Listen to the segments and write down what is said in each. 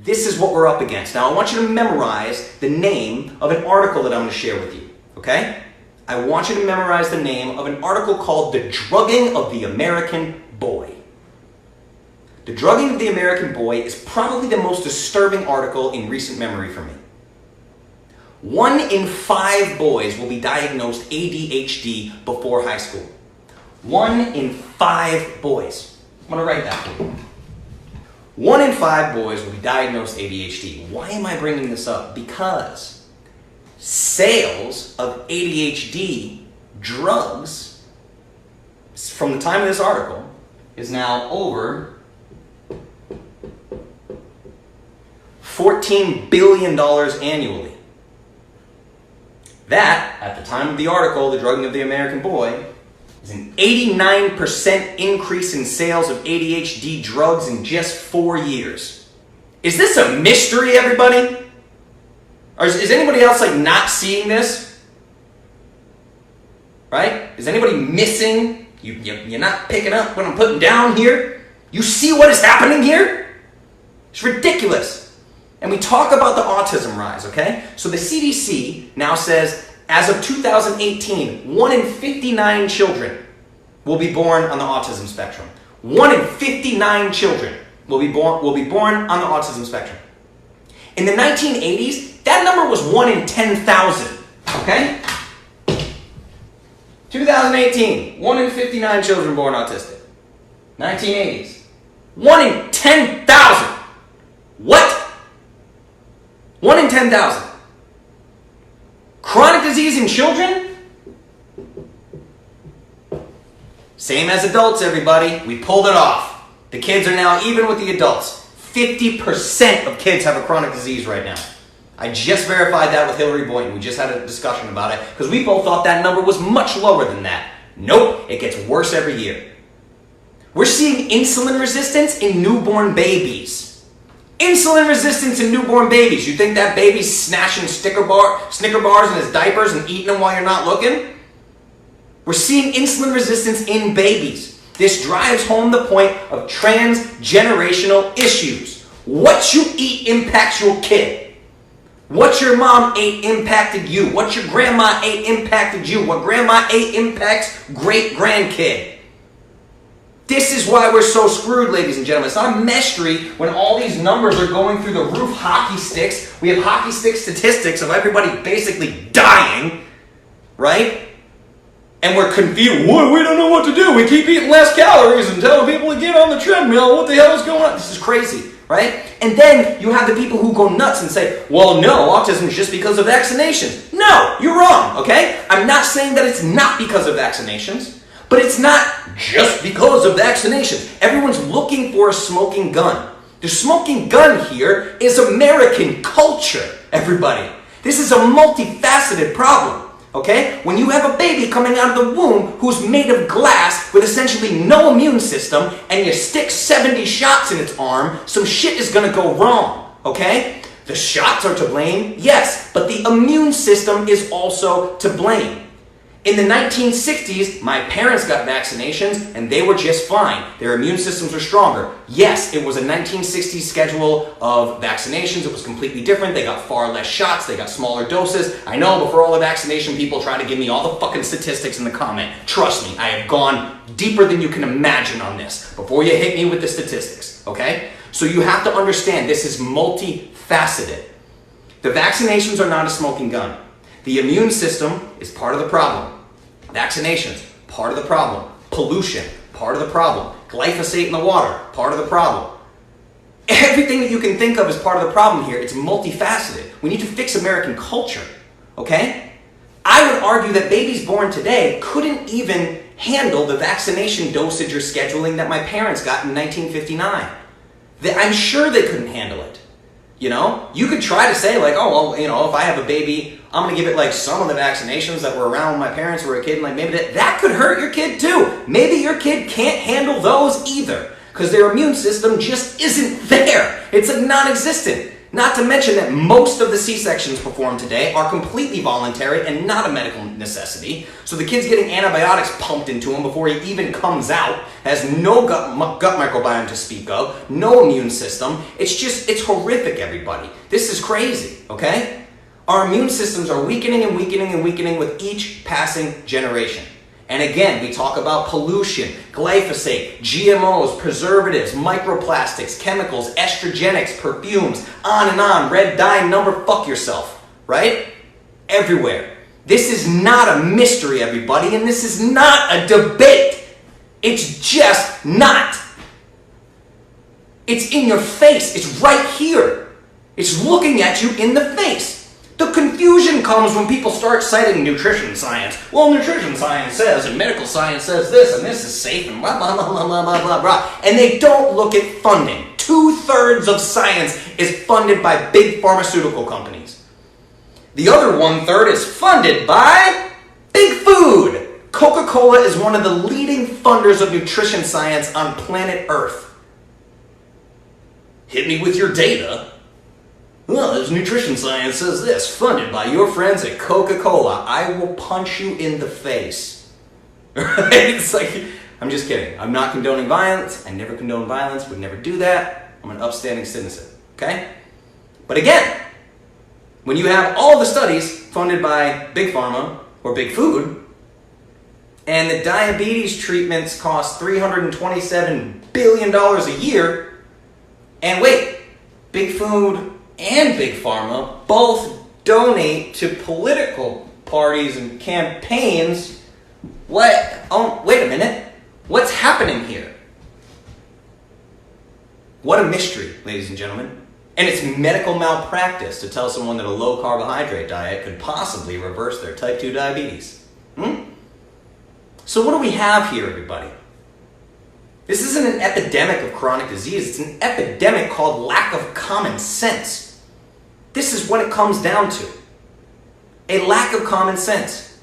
this is what we're up against. Now, I want you to memorize the name of an article that I'm going to share with you, okay? I want you to memorize the name of an article called The Drugging of the American Boy. The Drugging of the American Boy is probably the most disturbing article in recent memory for me. 1 in 5 boys will be diagnosed ADHD before high school. 1 in 5 boys. I'm going to write that for you. 1 in 5 boys will be diagnosed ADHD. Why am I bringing this up? Because sales of ADHD drugs from the time of this article is now over $14 billion annually. That, at the time of the article, The Drugging of the American Boy, is an 89% increase in sales of ADHD drugs in just 4 years. Is this a mystery, everybody? Or is anybody else not seeing this? Right? Is anybody missing? You're not picking up what I'm putting down here? You see what is happening here? It's ridiculous. And we talk about the autism rise, okay? So the CDC now says, as of 2018, 1 in 59 children will be born on the autism spectrum. 1 in 59 children will be born on the autism spectrum. In the 1980s, that number was 1 in 10,000, okay? 2018, 1 in 59 children born autistic. 1980s, 1 in 10,000. What? 1 in 10,000. Chronic disease in children? Same as adults, everybody. We pulled it off. The kids are now even with the adults. 50% of kids have a chronic disease right now. I just verified that with Hillary Boynton. We just had a discussion about it because we both thought that number was much lower than that. Nope, it gets worse every year. We're seeing insulin resistance in newborn babies. Insulin resistance in newborn babies. You think that baby's snatching Snicker bars in his diapers and eating them while you're not looking? We're seeing insulin resistance in babies. This drives home the point of transgenerational issues. What you eat impacts your kid. What your mom ate impacted you. What your grandma ate impacted you. What grandma ate impacts great-grandkid. This is why we're so screwed, ladies and gentlemen. It's not a mystery when all these numbers are going through the roof hockey sticks. We have hockey stick statistics of everybody basically dying, right? And we're confused. What? We don't know what to do. We keep eating less calories and telling people to get on the treadmill. What the hell is going on? This is crazy, right? And then you have the people who go nuts and say, well, no, autism is just because of vaccinations. No, you're wrong, okay? I'm not saying that it's not because of vaccinations. But it's not just because of vaccinations. Everyone's looking for a smoking gun. The smoking gun here is American culture, everybody. This is a multifaceted problem, okay? When you have a baby coming out of the womb who's made of glass with essentially no immune system and you stick 70 shots in its arm, some shit is gonna go wrong, okay? The shots are to blame, yes, but the immune system is also to blame. In the 1960s, my parents got vaccinations and they were just fine. Their immune systems were stronger. Yes, it was a 1960s schedule of vaccinations. It was completely different. They got far less shots. They got smaller doses. I know before all the vaccination people try to give me all the fucking statistics in the comment. Trust me, I have gone deeper than you can imagine on this before you hit me with the statistics, okay? So you have to understand this is multifaceted. The vaccinations are not a smoking gun. The immune system is part of the problem. Vaccinations, part of the problem. Pollution, part of the problem. Glyphosate in the water, part of the problem. Everything that you can think of is part of the problem here. It's multifaceted. We need to fix American culture, okay? I would argue that babies born today couldn't even handle the vaccination dosage or scheduling that my parents got in 1959. I'm sure they couldn't handle it. You know, you could try to say like, oh, well, you know, if I have a baby, I'm going to give it like some of the vaccinations that were around when my parents were a kid. And like maybe that could hurt your kid too. Maybe your kid can't handle those either because their immune system just isn't there. It's like non-existent. Not to mention that most of the C-sections performed today are completely voluntary and not a medical necessity. So the kid's getting antibiotics pumped into him before he even comes out, has no gut microbiome to speak of, no immune system. It's horrific, everybody. This is crazy, okay? Our immune systems are weakening and weakening and weakening with each passing generation. And again, we talk about pollution, glyphosate, GMOs, preservatives, microplastics, chemicals, estrogenics, perfumes, on, red dye number, fuck yourself, right? Everywhere. This is not a mystery, everybody, and this is not a debate. It's just not. It's in your face. It's right here. It's looking at you in the face. The confusion comes when people start citing nutrition science. Well, nutrition science says, and medical science says this, and this is safe, and blah, blah, blah, blah, blah, blah, blah, blah. And they don't look at funding. 2/3 of science is funded by big pharmaceutical companies. The other 1/3 is funded by big food. Coca-Cola is one of the leading funders of nutrition science on planet Earth. Hit me with your data. Well, this nutrition science says this, funded by your friends at Coca-Cola. I will punch you in the face. It's like, I'm just kidding. I'm not condoning violence. I never condone violence, would never do that. I'm an upstanding citizen, okay? But again, when you have all the studies funded by Big Pharma or Big Food, and the diabetes treatments cost $327 billion a year, and wait, Big Food and Big Pharma both donate to political parties and campaigns. What? Oh, wait a minute. What's happening here? What a mystery, ladies and gentlemen. And it's medical malpractice to tell someone that a low carbohydrate diet could possibly reverse their type 2 diabetes. So what do we have here, everybody? This isn't an epidemic of chronic disease. It's an epidemic called lack of common sense. This is what it comes down to. A lack of common sense.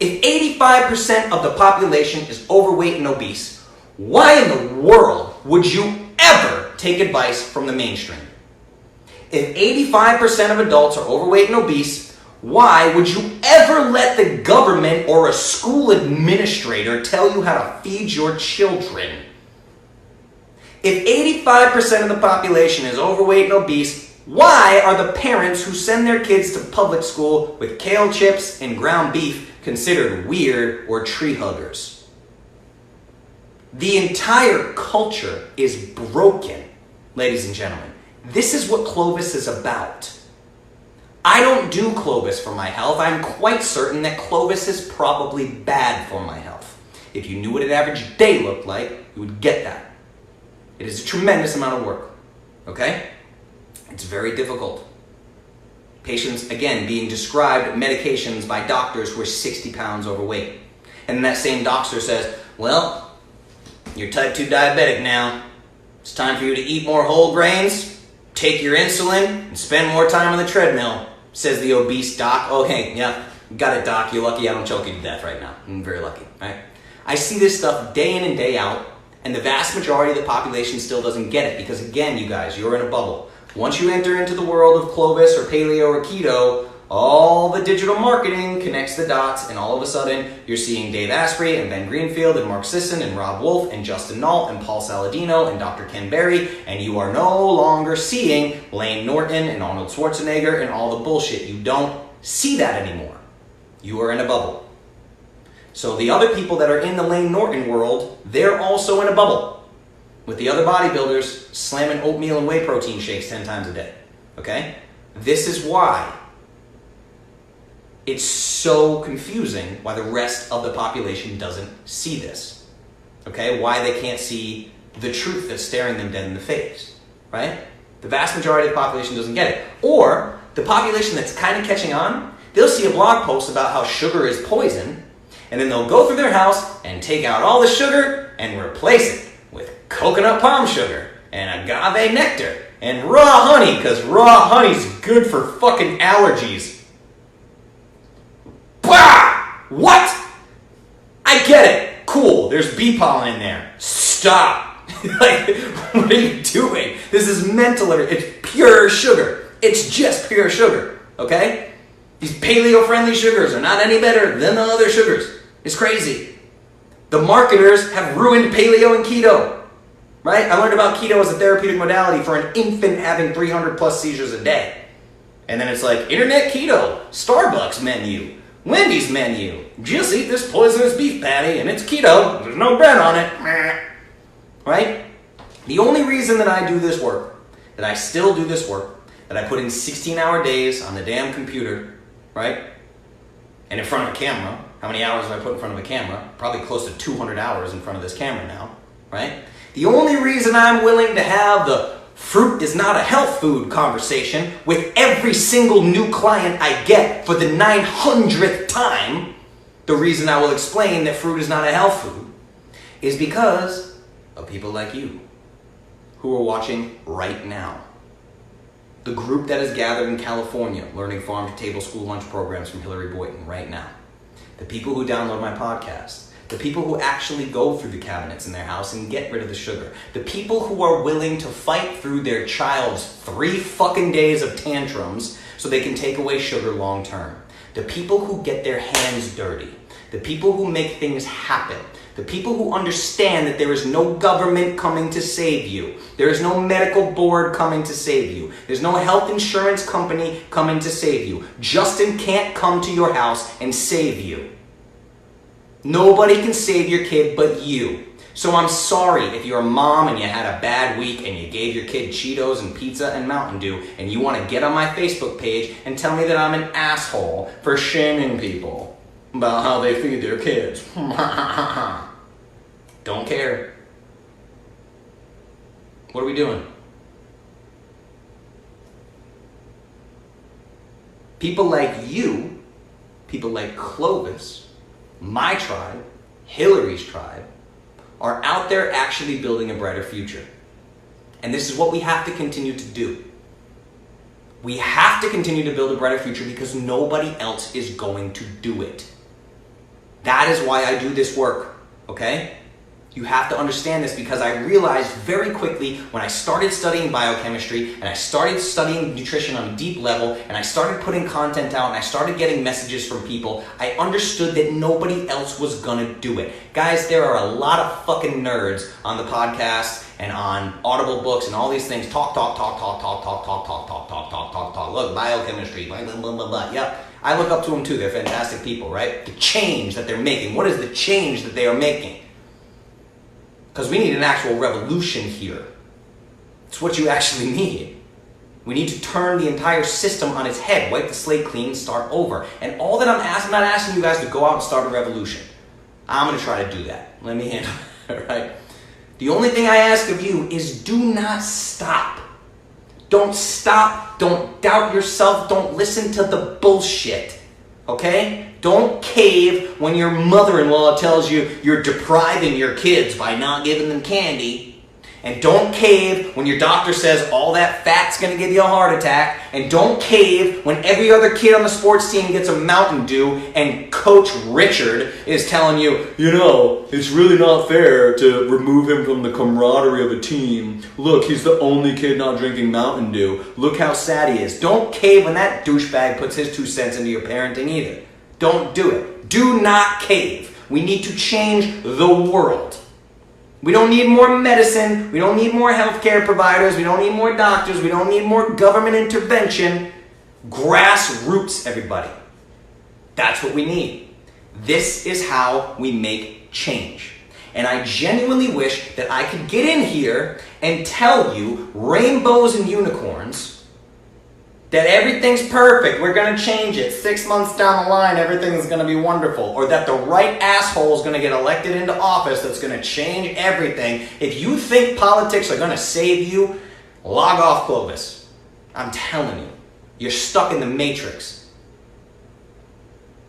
If 85% of the population is overweight and obese, why in the world would you ever take advice from the mainstream? If 85% of adults are overweight and obese, why would you ever let the government or a school administrator tell you how to feed your children? If 85% of the population is overweight and obese, why are the parents who send their kids to public school with kale chips and ground beef considered weird or tree huggers? The entire culture is broken, ladies and gentlemen. This is what Clovis is about. I don't do Clovis for my health. I'm quite certain that Clovis is probably bad for my health. If you knew what an average day looked like, you would get that. It is a tremendous amount of work, okay? It's very difficult. Patients, again, being described medications by doctors who are 60 pounds overweight. And that same doctor says, well, you're type 2 diabetic now. It's time for you to eat more whole grains, take your insulin, and spend more time on the treadmill, says the obese doc. Oh, hey, yeah, got it, doc. You're lucky I don't choke you to death right now. I'm very lucky, right? I see this stuff day in and day out, and the vast majority of the population still doesn't get it because, again, you guys, you're in a bubble. Once you enter into the world of Clovis or paleo or keto, all the digital marketing connects the dots, and all of a sudden, you're seeing Dave Asprey and Ben Greenfield and Mark Sisson and Rob Wolf and Justin Nault and Paul Saladino and Dr. Ken Berry, and you are no longer seeing Layne Norton and Arnold Schwarzenegger and all the bullshit. You don't see that anymore. You are in a bubble. So the other people that are in the Layne Norton world, they're also in a bubble with the other bodybuilders slamming oatmeal and whey protein shakes 10 times a day, okay? This is why it's so confusing why the rest of the population doesn't see this, okay? Why they can't see the truth that's staring them dead in the face, right? The vast majority of the population doesn't get it. Or the population that's kind of catching on, they'll see a blog post about how sugar is poison, and then they'll go through their house and take out all the sugar and replace it with coconut palm sugar and agave nectar and raw honey, because raw honey's good for fucking allergies. Bah! What? I get it. Cool. There's bee pollen in there. Stop. Like, what are you doing? This is mental. It's pure sugar. It's just pure sugar, okay? These paleo-friendly sugars are not any better than the other sugars. It's crazy. The marketers have ruined paleo and keto, right? I learned about keto as a therapeutic modality for an infant having 300 plus seizures a day. And then it's like, internet keto, Starbucks menu, Wendy's menu. Just eat this poisonous beef patty and it's keto. There's no bread on it. Right? The only reason that I do this work, that I still do this work, that I put in 16-hour days on the damn computer, right? And in front of a camera. How many hours have I put in front of a camera? Probably close to 200 hours in front of this camera now, right? The only reason I'm willing to have the fruit is not a health food conversation with every single new client I get for the 900th time, the reason I will explain that fruit is not a health food is because of people like you who are watching right now. The group that is gathered in California learning farm-to-table school lunch programs from Hillary Boynton right now. The people who download my podcast. The people who actually go through the cabinets in their house and get rid of the sugar. The people who are willing to fight through their child's 3 fucking days of tantrums so they can take away sugar long term. The people who get their hands dirty. The people who make things happen. The people who understand that there is no government coming to save you. There is no medical board coming to save you. There's no health insurance company coming to save you. Justin can't come to your house and save you. Nobody can save your kid but you. So I'm sorry if you're a mom and you had a bad week and you gave your kid Cheetos and pizza and Mountain Dew and you want to get on my Facebook page and tell me that I'm an asshole for shaming people about how they feed their kids. Don't care. What are we doing? People like you, people like Clovis, my tribe, Hillary's tribe, are out there actually building a brighter future. And this is what we have to continue to do. We have to continue to build a brighter future because nobody else is going to do it. That is why I do this work, okay? You have to understand this because I realized very quickly when I started studying biochemistry and I started studying nutrition on a deep level and I started putting content out and I started getting messages from people, I understood that nobody else was gonna do it. Guys, there are a lot of fucking nerds on the podcast and on Audible books and all these things. Talk. Look, biochemistry, blah, blah, blah, blah, blah. Yep. I look up to them too. They're fantastic people, right? The change that they're making. What is the change that they are making? Because we need an actual revolution here. It's what you actually need. We need to turn the entire system on its head, wipe the slate clean, and start over. And all that I'm not asking you guys to go out and start a revolution. I'm going to try to do that. Let me handle it, right? The only thing I ask of you is do not stop. Don't stop. Don't doubt yourself. Don't listen to the bullshit. Okay? Don't cave when your mother-in-law tells you you're depriving your kids by not giving them candy. And don't cave when your doctor says all that fat's going to give you a heart attack. And don't cave when every other kid on the sports team gets a Mountain Dew and Coach Richard is telling you, you know, it's really not fair to remove him from the camaraderie of a team. Look, he's the only kid not drinking Mountain Dew. Look how sad he is. Don't cave when that douchebag puts his 2 cents into your parenting either. Don't do it. Do not cave. We need to change the world. We don't need more medicine. We don't need more healthcare providers. We don't need more doctors. We don't need more government intervention. Grassroots, everybody. That's what we need. This is how we make change. And I genuinely wish that I could get in here and tell you rainbows and unicorns that everything's perfect, we're going to change it. 6 months down the line, everything's going to be wonderful. Or that the right asshole is going to get elected into office that's going to change everything. If you think politics are going to save you, log off Clovis. I'm telling you, you're stuck in the matrix.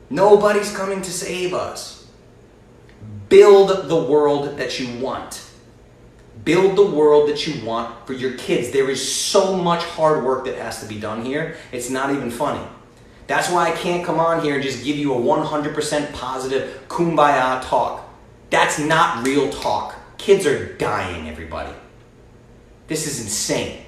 Nobody's coming to save us. Build the world that you want. Build the world that you want for your kids. There is so much hard work that has to be done here. It's not even funny. That's why I can't come on here and just give you a 100% positive kumbaya talk. That's not real talk. Kids are dying, everybody. This is insane.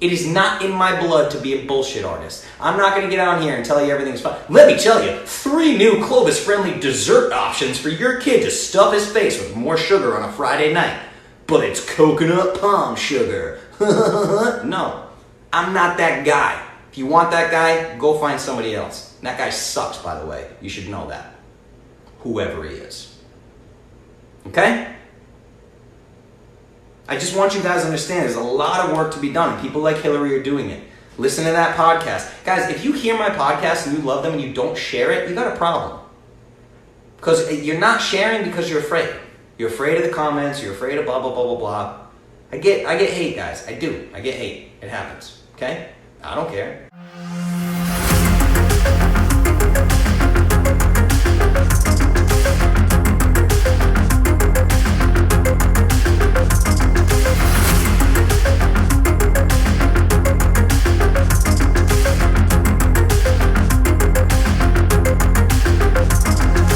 It is not in my blood to be a bullshit artist. I'm not going to get on here and tell you everything's fine. Let me tell you, 3 new Clovis-friendly dessert options for your kid to stuff his face with more sugar on a Friday night. But it's coconut palm sugar. No, I'm not that guy. If you want that guy, go find somebody else. That guy sucks, by the way. You should know that. Whoever he is. Okay? I just want you guys to understand there's a lot of work to be done. People like Hillary are doing it. Listen to that podcast. Guys, if you hear my podcast and you love them and you don't share it, you got a problem. Because you're not sharing because you're afraid. You're afraid of the comments. You're afraid of blah, blah, blah, blah, blah. I get hate, guys. I do. I get hate. It happens. Okay? I don't care.